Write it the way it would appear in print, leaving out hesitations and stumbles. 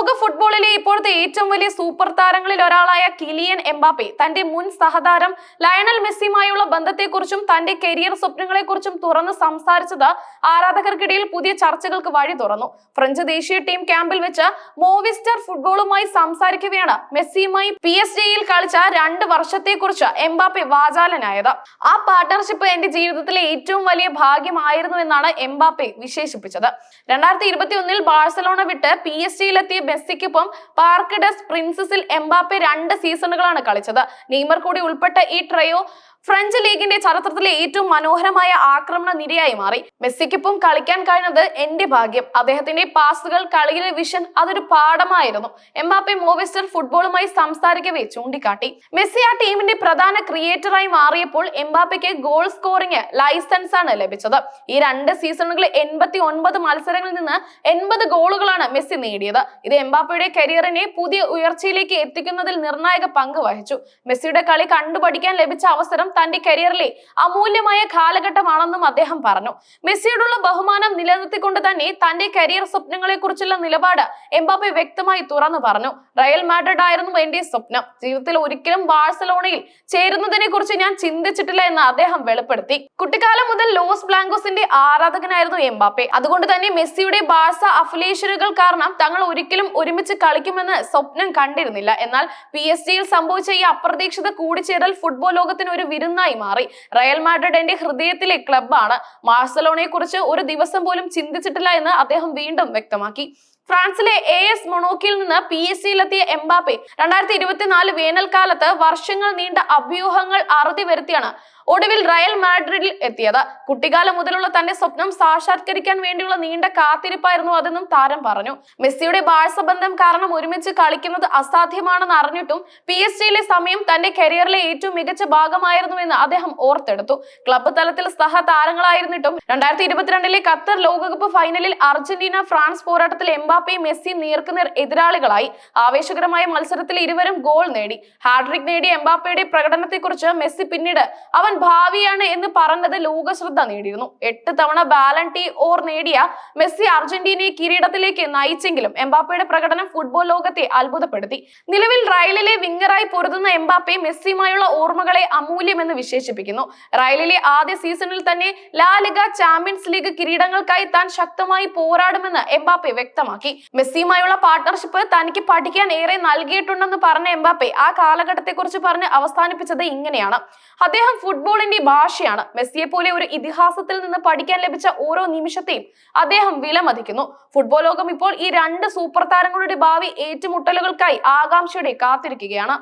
ലോക ഫുട്ബോളിലെ ഇപ്പോഴത്തെ ഏറ്റവും വലിയ സൂപ്പർ താരങ്ങളിൽ ഒരാളായ കിലിയൻ എംബാപ്പെ തന്റെ മുൻ സഹതാരം ലയണൽ മെസ്സിയുമായുള്ള ബന്ധത്തെക്കുറിച്ചും തന്റെ കരിയർ സ്വപ്നങ്ങളെക്കുറിച്ചും തുറന്ന് സംസാരിച്ചത് ആരാധകർക്കിടയിൽ പുതിയ ചർച്ചകൾക്ക് വഴി തുറന്നു. ഫ്രഞ്ച് ദേശീയ ടീം ക്യാമ്പിൽ വെച്ച് മോവിസ്റ്റർ ഫുട്ബോളുമായി സംസാരിക്കവെയാണ് മെസ്സിയുമായി PSG-യിൽ കളിച്ച 2 വർഷത്തെക്കുറിച്ച് എംബാപ്പെ വാചാലനായത്. ആ പാർട്ണർഷിപ്പ് എന്റെ ജീവിതത്തിലെ ഏറ്റവും വലിയ ഭാഗ്യമായിരുന്നു എന്നാണ് എംബാപ്പെ വിശേഷിപ്പിച്ചത്. 2021-ൽ ബാഴ്സലോണ വിട്ട് PSG-യിലെത്തിയ മെസ്സിക്കൊപ്പം പാർക്ക് ഡെസ് പ്രിൻസസിൽ എംബാപ്പെ 2 സീസണുകളാണ് കളിച്ചത്. നെയ്മർ കൂടി ഉൾപ്പെട്ട ഈ ട്രയോ ഫ്രഞ്ച് ലീഗിന്റെ ചരിത്രത്തിലെ ഏറ്റവും മനോഹരമായ ആക്രമണ നിരയായി മാറി. മെസ്സിക്കൊപ്പം കളിക്കാൻ കഴിഞ്ഞത് എന്റെ ഭാഗ്യം. അദ്ദേഹത്തിന്റെ പാസുകൾ, കളിയിലെ വിഷൻ അതൊരു പാഠമായിരുന്നു. എംബാപ്പെ മോവിസ്റ്റർ ഫുട്ബോളുമായി സംസാരിക്കവേ ചൂണ്ടിക്കാട്ടി. മെസ്സി ആ ടീമിന്റെ പ്രധാന ക്രിയേറ്ററായി മാറിയപ്പോൾ എംബാപ്പയ്ക്ക് ഗോൾ സ്കോറിംഗ് ലൈസൻസ് ആണ് ലഭിച്ചത്. ഈ 2 സീസണുകളിൽ 89 മത്സരങ്ങളിൽ നിന്ന് 80 ഗോളുകളാണ് മെസ്സി നേടിയത്. ഇത് എംബാപ്പയുടെ കരിയറിനെ പുതിയ ഉയർച്ചയിലേക്ക് എത്തിക്കുന്നതിൽ നിർണായക പങ്ക് വഹിച്ചു. മെസ്സിയുടെ കളി കണ്ടുപഠിക്കാൻ ലഭിച്ച അവസരം തന്റെ കരിയറിലെ അമൂല്യമായ കാലഘട്ടമാണെന്നും അദ്ദേഹം പറഞ്ഞു. മെസ്സിയോടുള്ള ബഹുമാനം നിലനിർത്തിക്കൊണ്ട് തന്നെ തന്റെ കരിയർ സ്വപ്നങ്ങളെ കുറിച്ചുള്ള നിലപാട് എംബാപ്പെ വ്യക്തമായി തുറന്നു പറഞ്ഞു. റയൽ മാഡ്രിഡ് ആയിരുന്നു എന്റെ സ്വപ്നം. ജീവിതത്തിൽ ഒരിക്കലും ബാഴ്സലോണയിൽ ചേരുന്നതിനെ കുറിച്ച് ഞാൻ ചിന്തിച്ചിട്ടില്ല എന്ന് അദ്ദേഹം വെളിപ്പെടുത്തി. കുട്ടിക്കാലം മുതൽ ലോസ് ബ്ലാങ്കോസിന്റെ ആരാധകനായിരുന്നു എംബാപ്പെ. അതുകൊണ്ട് തന്നെ മെസ്സിയുടെ ബാഴ്സ അഫിലിയേഷനുകൾ കാരണം തങ്ങൾ ഒരിക്കലും ഒരുമിച്ച് കളിക്കുമെന്ന് സ്വപ്നം കണ്ടിരുന്നില്ല. എന്നാൽ PSG-യിൽ സംഭവിച്ച ഈ അപ്രതീക്ഷിത കൂടിച്ചേരൽ ഫുട്ബോൾ ലോകത്തിന് ഒരു വിരുന്നായി മാറി. റയൽ മാഡ്രിഡ് എന്റെ ഹൃദയത്തിലെ ക്ലബ്ബാണ്. ബാഴ്സലോണയെ കുറിച്ച് ഒരു ദിവസം പോലും ചിന്തിച്ചിട്ടില്ല എന്ന് അദ്ദേഹം വീണ്ടും വ്യക്തമാക്കി. ഫ്രാൻസിലെ AS മൊണോക്കിയിൽ നിന്ന് PSG-യിലെത്തിയ എംബാപ്പെ 2024 വേനൽക്കാലത്ത് വർഷങ്ങൾ നീണ്ട അഭ്യൂഹങ്ങൾ അറുതി വരുത്തിയാണ് ഒടുവിൽ റയൽ മാഡ്രിഡിൽ എത്തിയത്. കുട്ടിക്കാലം മുതലുള്ള തന്റെ സ്വപ്നം സാക്ഷാത്കരിക്കാൻ വേണ്ടിയുള്ള നീണ്ട കാത്തിരിപ്പായിരുന്നു അതെന്നും താരം പറഞ്ഞു. മെസ്സിയുടെ ബാഴ്സ ബന്ധം കാരണം ഒരുമിച്ച് കളിക്കുന്നത് അസാധ്യമാണെന്ന് അറിഞ്ഞിട്ടും PSG-യിലെ സമയം തന്റെ കരിയറിലെ ഏറ്റവും മികച്ച ഭാഗമായിരുന്നുവെന്ന് അദ്ദേഹം ഓർത്തെടുത്തു. ക്ലബ്ബ് തലത്തിൽ സഹ താരങ്ങളായിരുന്നിട്ടും 2022-ലെ ഖത്തർ ലോകകപ്പ് ഫൈനലിൽ അർജന്റീന ഫ്രാൻസ് പോരാട്ടത്തിൽ എംബാപ്പയും മെസ്സിയും നേർക്കുനേർ എതിരാളികളായി. ആവേശകരമായ മത്സരത്തിൽ ഇരുവരും ഗോൾ നേടി. ഹാട്രിക് നേടിയ എംബാപ്പയുടെ പ്രകടനത്തെക്കുറിച്ച് മെസ്സി പിന്നീട് അവൻ ഭാവിയാണ് എന്ന് പറഞ്ഞത് ലോക ശ്രദ്ധ നേടിയിരുന്നു. 8 തവണ ബാലൺ ഡി ഓർ നേടിയ മെസ്സി അർജന്റീനയെ കിരീടത്തിലേക്ക് നയിച്ചെങ്കിലും എംബാപ്പയുടെ പ്രകടനം ഫുട്ബോൾ ലോകത്തെ അത്ഭുതപ്പെടുത്തി. നിലവിൽ റയലിലെ വിംഗറായി പൊരുതുന്ന എംബാപ്പെ മെസ്സിയുമായുള്ള ഓർമ്മകളെ അമൂല്യമെന്ന് വിശേഷിപ്പിക്കുന്നു. റയലിലെ ആദ്യ സീസണിൽ തന്നെ ലാ ലിഗ, ചാമ്പ്യൻസ് ലീഗ് കിരീടങ്ങൾക്കായി താൻ ശക്തമായി പോരാടുമെന്ന് എംബാപ്പെ വ്യക്തമാക്കി. മെസ്സിയുമായുള്ള പാർട്ണർഷിപ്പ് തനിക്ക് പഠിക്കാൻ ഏറെ നൽകിയിട്ടുണ്ടെന്ന് പറഞ്ഞ എംബാപ്പെ ആ കാലഘട്ടത്തെക്കുറിച്ച് പറഞ്ഞ് അവസാനിപ്പിച്ചത് ഇങ്ങനെയാണ്: അദ്ദേഹം ഫുട്ബോളിന്റെ ഭാഷയാണ്. മെസ്സിയെ പോലെ ഒരു ഇതിഹാസത്തിൽ നിന്ന് പഠിക്കാൻ ലഭിച്ച ഓരോ നിമിഷത്തെയും അദ്ദേഹം വിലമതിക്കുന്നു. ഫുട്ബോൾ ലോകം ഇപ്പോൾ ഈ 2 സൂപ്പർ താരങ്ങളുടെ ഭാവി ഏറ്റുമുട്ടലുകൾക്കായി ആകാംക്ഷയോടെ കാത്തിരിക്കുകയാണ്.